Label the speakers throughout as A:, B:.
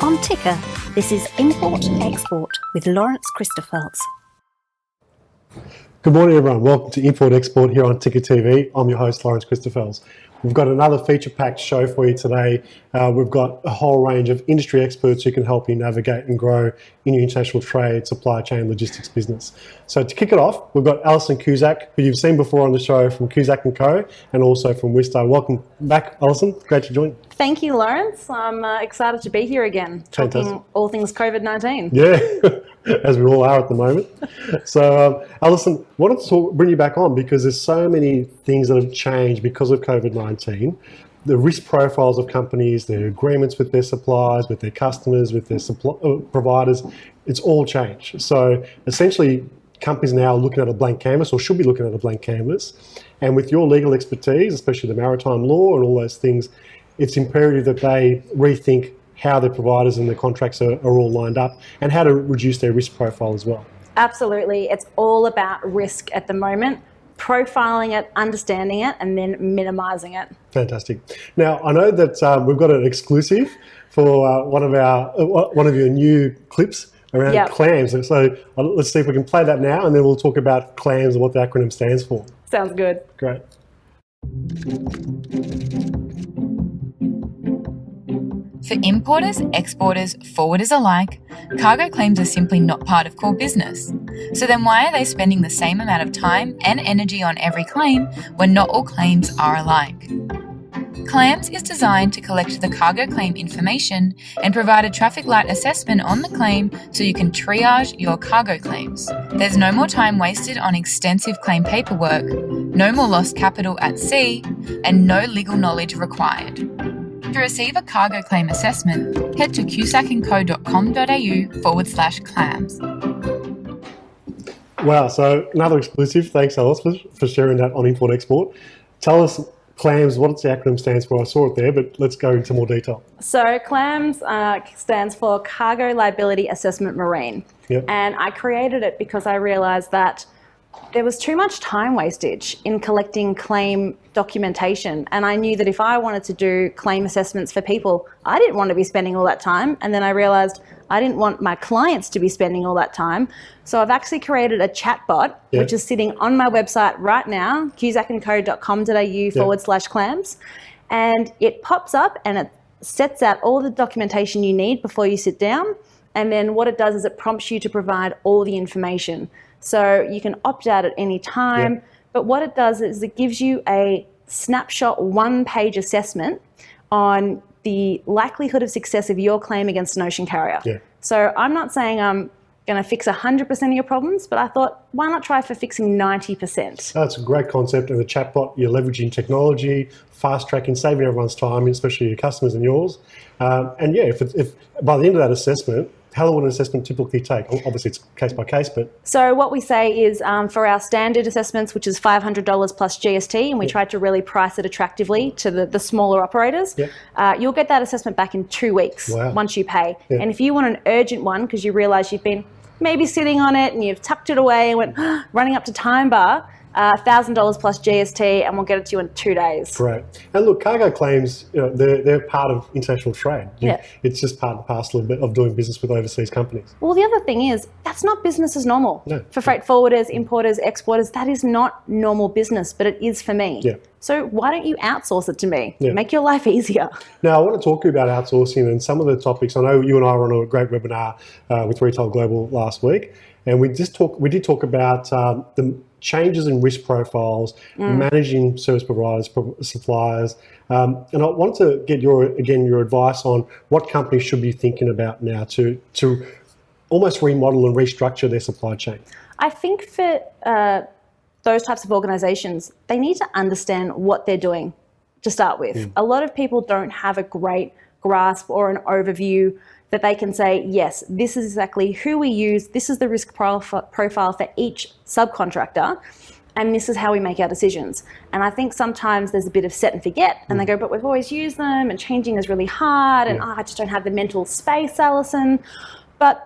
A: On Ticker, this is Import Export with Lawrence Christophels.
B: Good morning, everyone. Welcome to Import Export here on Ticker TV. I'm your host, Lawrence Christophels. We've got another feature-packed show for you today. We've got a whole range of industry experts who can help you navigate and grow in your international trade, supply chain, logistics business. So to kick it off, we've got Alison Cusack, who you've seen before on the show from Cusack & Co. and also from WISTA. Welcome back, Alison. Great to join.
C: Thank you, Lawrence. I'm excited to be here again, talking all things COVID-19.
B: Yeah, as we all are at the moment. So, Alison, wanted to bring you back on because there's so many things that have changed because of COVID-19. The risk profiles of companies, their agreements with their suppliers, with their customers, with their providers, it's all changed. So essentially, companies now are looking at a blank canvas, or should be looking at a blank canvas. And with your legal expertise, especially the maritime law and all those things, it's imperative that they rethink how their providers and their contracts are all lined up and how to reduce their risk profile as well.
C: Absolutely. It's all about risk at the moment, profiling it, understanding it, and then minimising it.
B: Fantastic. Now, I know that we've got an exclusive for one of your new clips around clams. So let's see if we can play that now, and then we'll talk about clams and what the acronym stands for.
C: Sounds good.
B: Great.
D: For importers, exporters, forwarders alike, cargo claims are simply not part of core business. So then why are they spending the same amount of time and energy on every claim when not all claims are alike? CLAMS is designed to collect the cargo claim information and provide a traffic light assessment on the claim so you can triage your cargo claims. There's no more time wasted on extensive claim paperwork, no more lost capital at sea, and no legal knowledge required. To receive a cargo claim assessment, head to cusackandco.com.au/clams.
B: Wow, so another exclusive. Thanks, Alice, for sharing that on Import Export. Tell us, CLAMS, what the acronym stands for. I saw it there, but let's go into more detail.
C: So CLAMS stands for Cargo Liability Assessment Marine.
B: Yep.
C: And I created it because I realised that there was too much time wastage in collecting claim documentation. And I knew that if I wanted to do claim assessments for people, I didn't want to be spending all that time. And then I realised I didn't want my clients to be spending all that time. So I've actually created a chatbot, which is sitting on my website right now, cusackandco.com.au/clams. And it pops up and it sets out all the documentation you need before you sit down. And then what it does is it prompts you to provide all the information. So you can opt out at any time, but what it does is it gives you a snapshot one-page assessment on the likelihood of success of your claim against an ocean carrier.
B: Yeah.
C: So I'm not saying I'm going to fix 100% of your problems, but I thought, why not try for fixing 90%?
B: That's a great concept. And the chatbot, you're leveraging technology, fast-tracking, saving everyone's time, especially your customers and yours. And yeah, if by the end of that assessment, how long would an assessment typically take? Obviously, it's case by case, but...
C: So what we say is for our standard assessments, which is $500 plus GST, and we tried to really price it attractively to the smaller operators, you'll get that assessment back in 2 weeks once you pay.
B: Yeah.
C: And if you want an urgent one, because you realise you've been maybe sitting on it and you've tucked it away and went running up to time bar, $1,000 plus GST, and we'll get it to you in 2 days.
B: Great. And look, cargo claims, they're part of international trade. It's just part and parcel of doing business with overseas companies.
C: Well, the other thing is, that's not business as normal.
B: No.
C: For freight forwarders, importers, exporters, that is not normal business, but it is for me.
B: Yeah.
C: So why don't you outsource it to me?
B: Yeah.
C: Make your life easier.
B: Now, I want to talk to you about outsourcing and some of the topics. I know you and I were on a great webinar with Retail Global last week, and we did talk about the changes in risk profiles, managing service providers, suppliers, and I want to get your advice on what companies should be thinking about now to almost remodel and restructure their supply chain.
C: I think for those types of organisations, they need to understand what they're doing to start with. A lot of people don't have a great grasp or an overview that they can say, yes, this is exactly who we use, this is the risk profile for each subcontractor, and this is how we make our decisions. And I think sometimes there's a bit of set and forget, and they go, but we've always used them, and changing is really hard, and I just don't have the mental space, Alison. But,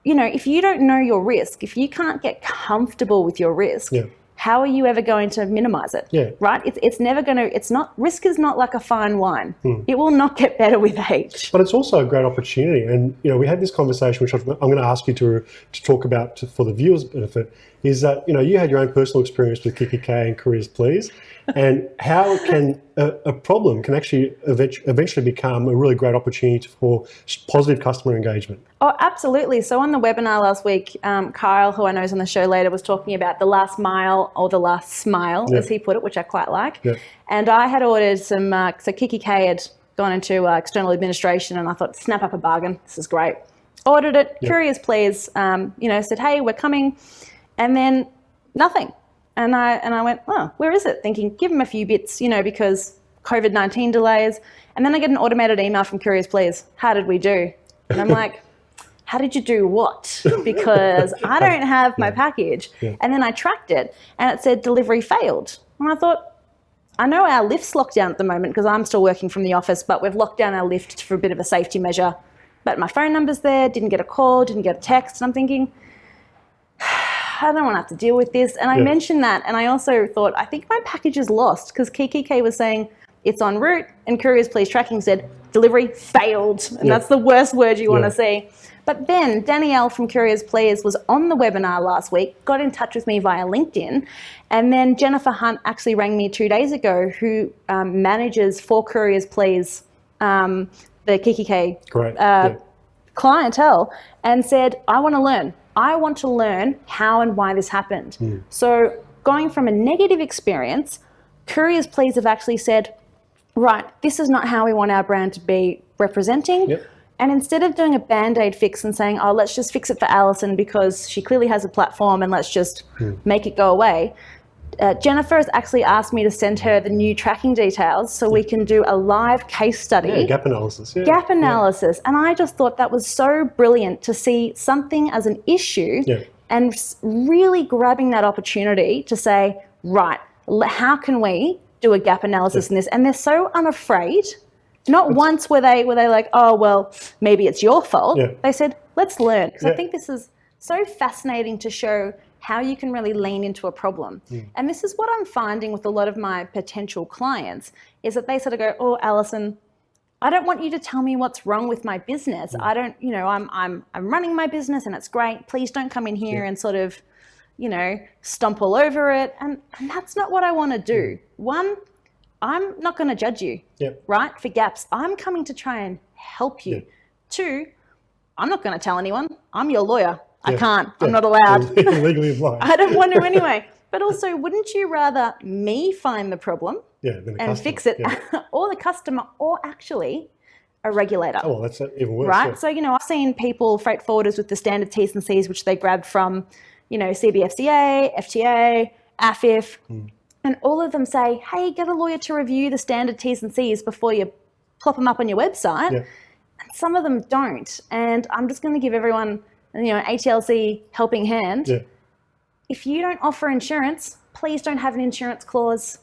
C: if you don't know your risk, if you can't get comfortable with your risk, how are you ever going to minimize it?
B: Yeah.
C: Right? It's never going to, risk is not like a fine wine. It will not get better with age.
B: But it's also a great opportunity. And, we had this conversation, which I'm going to ask you to talk about for the viewers' benefit, is that, you had your own personal experience with Kiki K and Careers Please, and how can a problem can actually eventually become a really great opportunity for positive customer engagement.
C: Oh, absolutely. So on the webinar last week, Kyle, who I know is on the show later, was talking about the last mile or the last smile, as he put it, which I quite like. Yeah. And I had ordered some, so Kiki K had gone into external administration, and I thought, snap up a bargain. This is great. Ordered it. Curious Please, said, hey, we're coming. And then nothing. And I went, oh, where is it? Thinking, give them a few bits, because COVID-19 delays. And then I get an automated email from Curious Please. How did we do? And I'm like, how did you do what? Because I don't have my package. Yeah. And then I tracked it and it said delivery failed. And I thought, I know our lift's locked down at the moment because I'm still working from the office, but we've locked down our lift for a bit of a safety measure. But my phone number's there, didn't get a call, didn't get a text. And I'm thinking, I don't want to have to deal with this. And I mentioned that. And I also thought, I think my package is lost, because Kiki K was saying it's en route, and Curious Please tracking said delivery failed. And that's the worst word you want to see. But then Danielle from Curious Please was on the webinar last week, got in touch with me via LinkedIn. And then Jennifer Hunt actually rang me 2 days ago, who manages for Curious Please, the Kiki K clientele, and said, I want to learn. I want to learn how and why this happened. So going from a negative experience, Curious Please have actually said, right, this is not how we want our brand to be representing. And instead of doing a Band-Aid fix and saying, oh, let's just fix it for Alison because she clearly has a platform and let's just make it go away, Jennifer has actually asked me to send her the new tracking details so we can do a live case study.
B: Gap analysis.
C: Gap analysis. And I just thought that was so brilliant to see something as an issue and really grabbing that opportunity to say, right, how can we do a gap analysis in this? And they're so unafraid. Not once were they like, oh, well, maybe it's your fault. They said, let's learn. Because I think this is so fascinating to show how you can really lean into a problem. And this is what I'm finding with a lot of my potential clients, is that they sort of go, oh, Alison, I don't want you to tell me what's wrong with my business. I don't, I'm running my business and it's great. Please don't come in here and sort of, stomp all over it. And that's not what I want to do. One, I'm not going to judge you, right, for gaps. I'm coming to try and help you. Two, I'm not going to tell anyone. I'm your lawyer. I can't. I'm not allowed.
B: Legally blind.
C: I don't want to anyway. But also, wouldn't you rather me find the problem and fix it, or the customer, or actually a regulator?
B: Oh, well, that's even worse.
C: Right? So, I've seen people, freight forwarders, with the standard T's and C's, which they grabbed from, CBFCA, FTA, AFIF, and all of them say, hey, get a lawyer to review the standard T's and C's before you plop them up on your website. And some of them don't. And I'm just going to give everyone, an ATLC helping hand. If you don't offer insurance, please don't have an insurance clause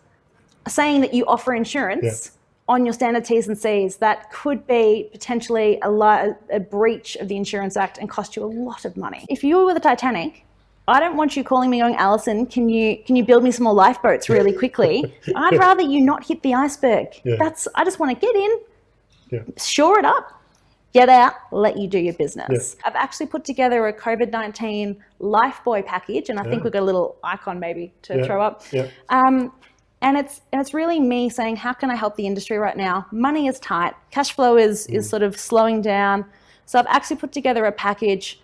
C: saying that you offer insurance on your standard T's and C's. That could be potentially a breach of the Insurance Act and cost you a lot of money. If you were the Titanic, I don't want you calling me going, Alison, can you build me some more lifeboats really quickly? I'd rather you not hit the iceberg. I just want to get in, shore it up, get out, let you do your business. I've actually put together a COVID-19 Lifebuoy package, and I think we've got a little icon maybe to throw up. And it's really me saying, how can I help the industry right now? Money is tight. Cash flow is sort of slowing down. So I've actually put together a package.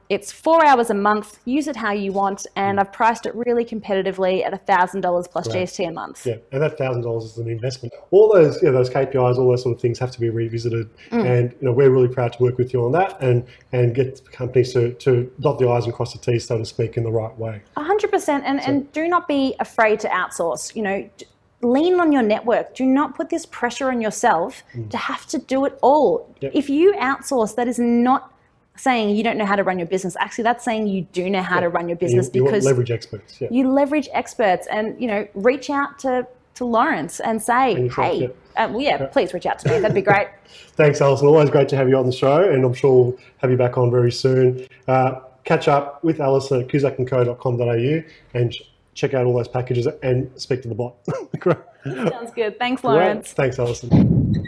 C: It's 4 hours a month. Use it how you want, and I've priced it really competitively at $1,000 plus GST a month.
B: And that $1,000 is an investment. All those, those KPIs, all those sort of things have to be revisited, and we're really proud to work with you on that, and get companies to dot the I's and cross the T's, so to speak, in the right way.
C: 100%, and do not be afraid to outsource. Lean on your network. Do not put this pressure on yourself to have to do it all. If you outsource, that is not saying you don't know how to run your business. Actually, that's saying you do know how to run your business,
B: you
C: because
B: want leverage experts.
C: You leverage experts, and reach out to Lawrence and say, hey, please reach out to me. That'd be great.
B: Thanks, Alison. Always great to have you on the show, and I'm sure we'll have you back on very soon. Catch up with Alison at cusackandco.com.au and check out all those packages and speak to the bot. Great.
C: Sounds good. Thanks,
B: Great.
C: Lawrence.
B: Thanks, Alison.